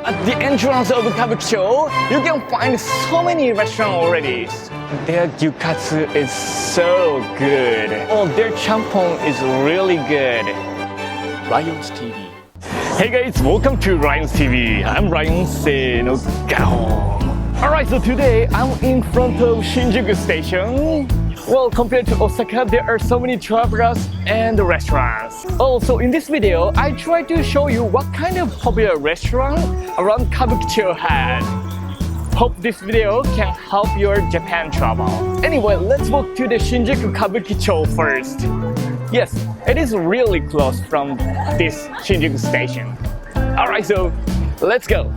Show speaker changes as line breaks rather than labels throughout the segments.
At the entrance of Kabukicho, you can find so many restaurants already. Their Gyukatsu is so good. Oh, their Chanpon is really good. Ryan's TV. Hey guys, welcome to Ryan's TV. I'm Ryan Senogao. Alright, so today I'm in front of Shinjuku Station. Well, compared to Osaka, there are so many travelers and restaurants. Also, in this video, I try to show you what kind of popular restaurant around Kabukicho had. Hope this video can help your Japan travel. Anyway, let's walk to the Shinjuku Kabukicho first. Yes, it is really close from this Shinjuku station. Alright, so let's go.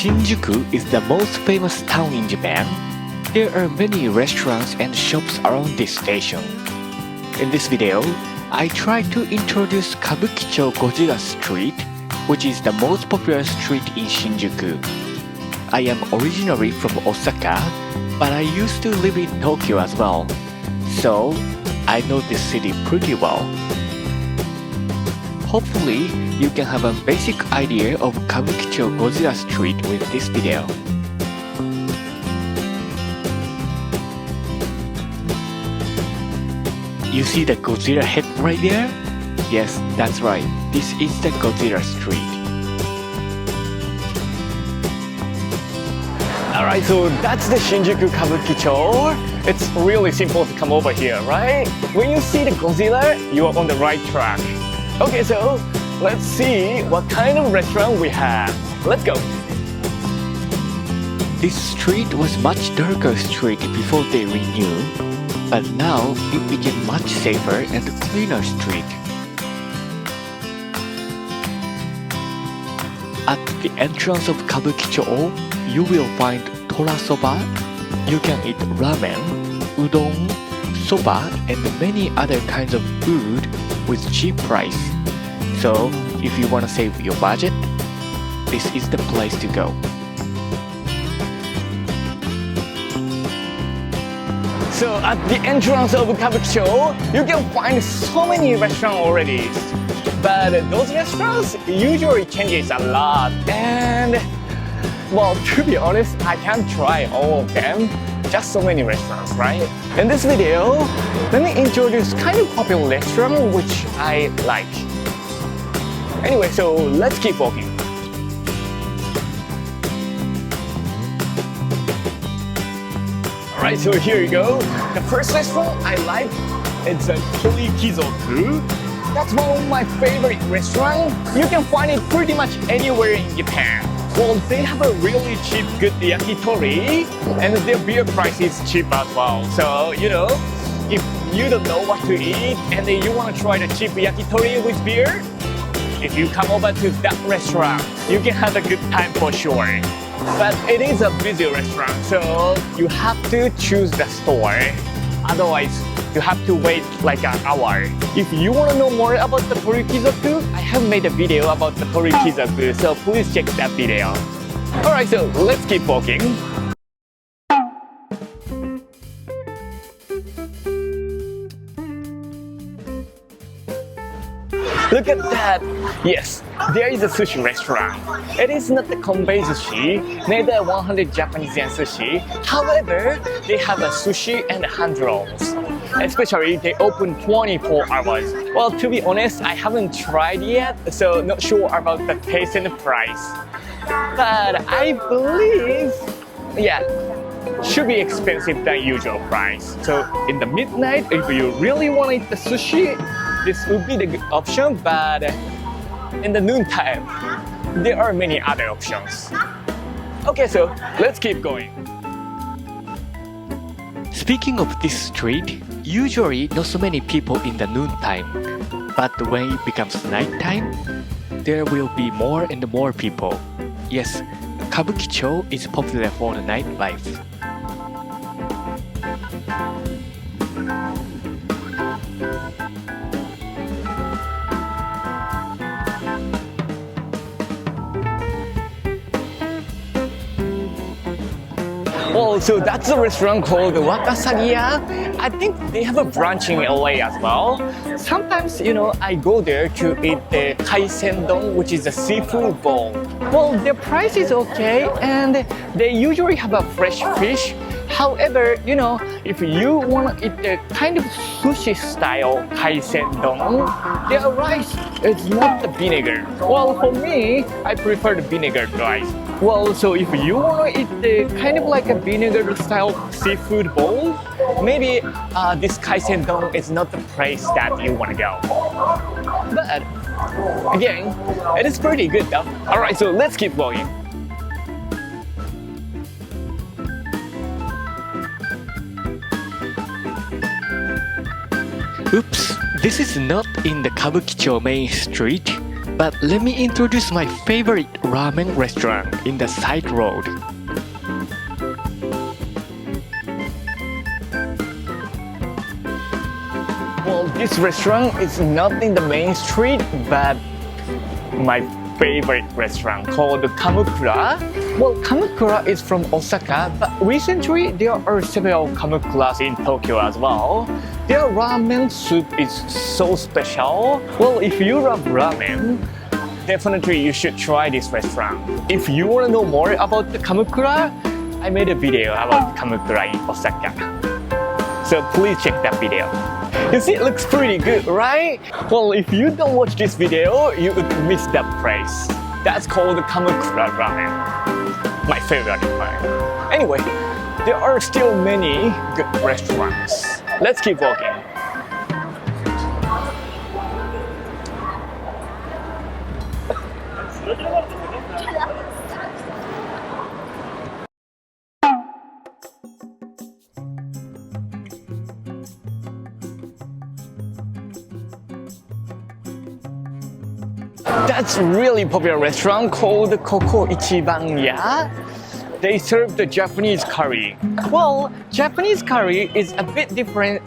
Shinjuku is the most famous town in Japan. There are many restaurants and shops around this station. In this video, I try to introduce Kabukicho Godzilla Street, which is the most popular street in Shinjuku. I am originally from Osaka, but I used to live in Tokyo as well, so I know this city pretty well. Hopefully, you can have a basic idea of Kabukicho Godzilla Street with this video. You see the Godzilla head right there? Yes, that's right. This is the Godzilla Street. Alright, so that's the Shinjuku Kabukicho. It's really simple to come over here, right? When you see the Godzilla, you are on the right track. Okay, so let's see what kind of restaurant we have. Let's go. This street was much darker street before they renewed, but now it became much safer and cleaner street. At the entrance of Kabukicho, you will find Torasoba. You can eat ramen, udon, soba, and many other kinds of food with cheap price. So, if you want to save your budget, this is the place to go. So, at the entrance of Kabukicho, you can find so many restaurants already. But those restaurants usually changes a lot, and well, to be honest, I can't try all of them. Just so many restaurants, right? In this video, let me introduce kind of popular restaurant which I like. Anyway, so let's keep walking. Alright, so here you go. The first restaurant I like, it's a Torikizoku. That's one of my favorite restaurants. You can find it pretty much anywhere in Japan. Well, they have a really cheap, good yakitori, and their beer price is cheap as well. So, you know, if you don't know what to eat and then you want to try the cheap yakitori with beer, if you come over to that restaurant, you can have a good time for sure. But it is a busy restaurant, so you have to choose the store. Otherwise, you have to wait like an hour. If you want to know more about the Torikizoku, I have made a video about the Torikizoku, so please check that video. Alright, so let's keep walking. Look at that! Yes, there is a sushi restaurant. It is not the Kombei sushi, neither 100 Japanese yen sushi. However, they have a sushi and hand rolls. Especially, they open 24 hours. Well, to be honest, I haven't tried yet, so not sure about the taste and the price. But I believe, yeah, should be expensive than usual price. So in the midnight, if you really want to eat the sushi, this would be the good option, but in the noontime, there are many other options. Okay, so let's keep going. Speaking of this street, usually not so many people in the noontime, but when it becomes nighttime, there will be more and more people. Yes, Kabukicho is popular for the nightlife. Well, so that's a restaurant called Wakasagiya. I think they have a branch in LA as well. Sometimes, I go there to eat the Kaisendon, which is a seafood bowl. Well, their price is okay, and they usually have a fresh fish. However, if you want to eat the kind of sushi style Kaisendon, their rice is not the vinegar. Well, for me, I prefer the vinegar rice. Well, so if you want to eat the kind of like a vinegar style seafood bowl, maybe this Kaisendon is not the place that you want to go. But again, it is pretty good though. Alright, so let's keep going. Oops, this is not in the Kabukicho main street, but let me introduce my favorite ramen restaurant in the side road. Well, this restaurant is not in the main street, but my favorite restaurant called Kamukura. Well, Kamukura is from Osaka, but recently there are several Kamukuras in Tokyo as well. Their ramen soup is so special. Well, if you love ramen, definitely you should try this restaurant. If you want to know more about the Kamukura, I made a video about Kamukura in Osaka. So please check that video. You see, it looks pretty good, right? Well, if you don't watch this video, you would miss that place. That's called Kamukura ramen. My favorite one. Anyway, there are still many good restaurants. Let's keep walking. That's a really popular restaurant called Coco Ichibanya. They serve the Japanese curry. Well, Japanese curry is a bit different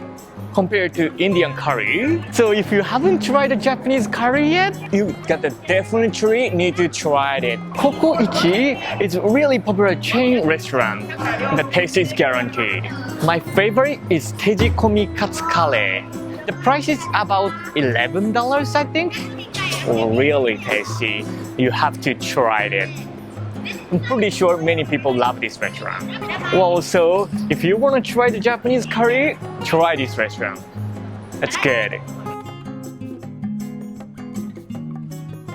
compared to Indian curry. So if you haven't tried the Japanese curry yet, you gotta definitely need to try it. Coco Ichi is a really popular chain restaurant. The taste is guaranteed. My favorite is Tejikomi Katsu curry. The price is about $11, I think. Really tasty. You have to try it. I'm pretty sure many people love this restaurant. Well, so if you want to try the Japanese curry, try this restaurant. It's good.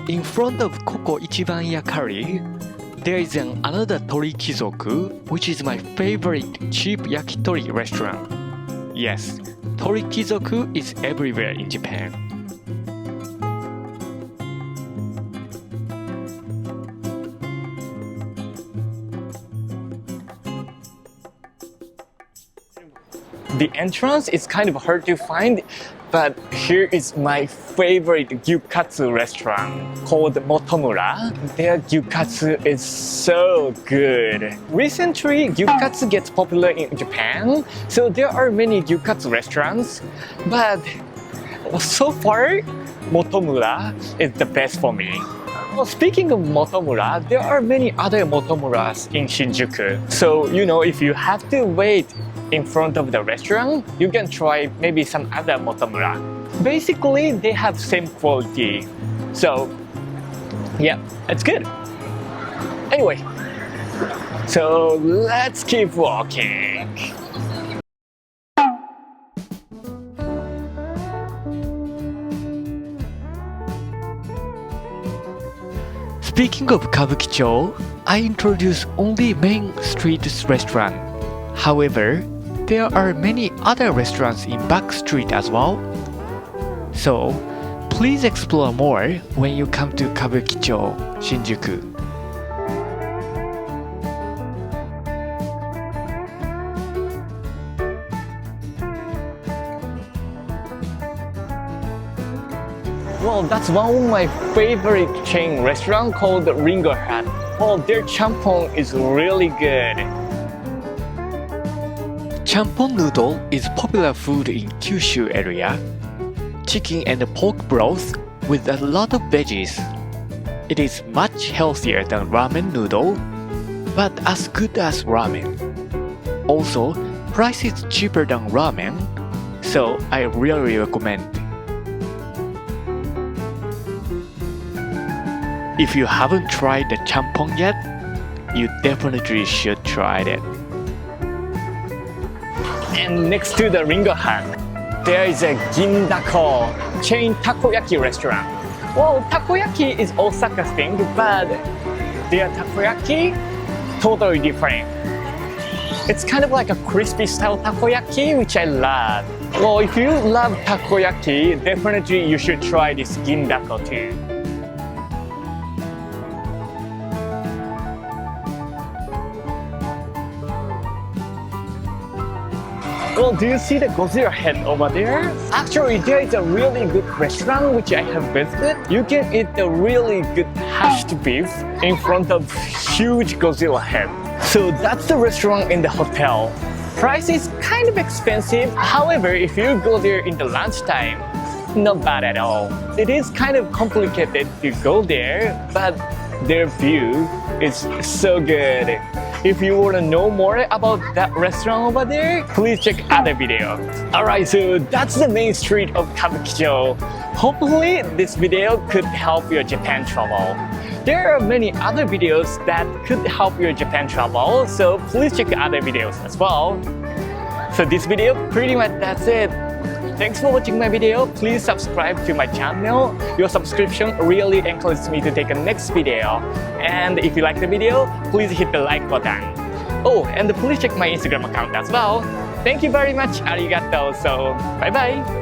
In front of Coco Ichibanya curry, there is another Torikizoku, which is my favorite cheap yakitori restaurant. Yes, Torikizoku is everywhere in Japan. The entrance is kind of hard to find, but here is my favorite Gyukatsu restaurant called Motomura. Their Gyukatsu is so good. Recently, Gyukatsu gets popular in Japan, so there are many Gyukatsu restaurants, but so far, Motomura is the best for me. Well, speaking of Motomura, there are many other Motomuras in Shinjuku. So, if you have to wait in front of the restaurant, you can try maybe some other Motomura. Basically, they have same quality. So, yeah, it's good. Anyway, so let's keep walking. Speaking of Kabukicho, I introduced only main street restaurant. However, there are many other restaurants in back street as well. So, please explore more when you come to Kabukicho, Shinjuku. Well, that's one of my favorite chain restaurant called Ringo Hat. Well, their chanpon is really good. Chanpon Noodle is popular food in Kyushu area. Chicken and pork broth with a lot of veggies. It is much healthier than ramen noodle, but as good as ramen. Also, price is cheaper than ramen, so I really recommend. If you haven't tried the chanpon yet, you definitely should try it. And next to the Ringo Hut, there is a Gindako chain takoyaki restaurant. Well, takoyaki is Osaka thing, but their takoyaki totally different. It's kind of like a crispy style takoyaki, which I love. Well, if you love takoyaki, definitely you should try this Gindako too. Well, do you see the Godzilla head over there? Actually, there is a really good restaurant which I have visited. You can eat the really good hashed beef in front of huge Godzilla head. So that's the restaurant in the hotel. Price is kind of expensive. However, if you go there in the lunchtime, not bad at all. It is kind of complicated to go there, but their view is so good. If you want to know more about that restaurant over there, please check other video. Alright, so that's the main street of Kabukicho. Hopefully this video could help your Japan travel. There are many other videos that could help your Japan travel, so please check other videos as well. So this video, pretty much that's it. Thanks for watching my video. Please subscribe to my channel. Your subscription really encourages me to take a next video. And if you like the video, please hit the like button. Oh, and please check my Instagram account as well. Thank you very much. Arigato. So, bye bye.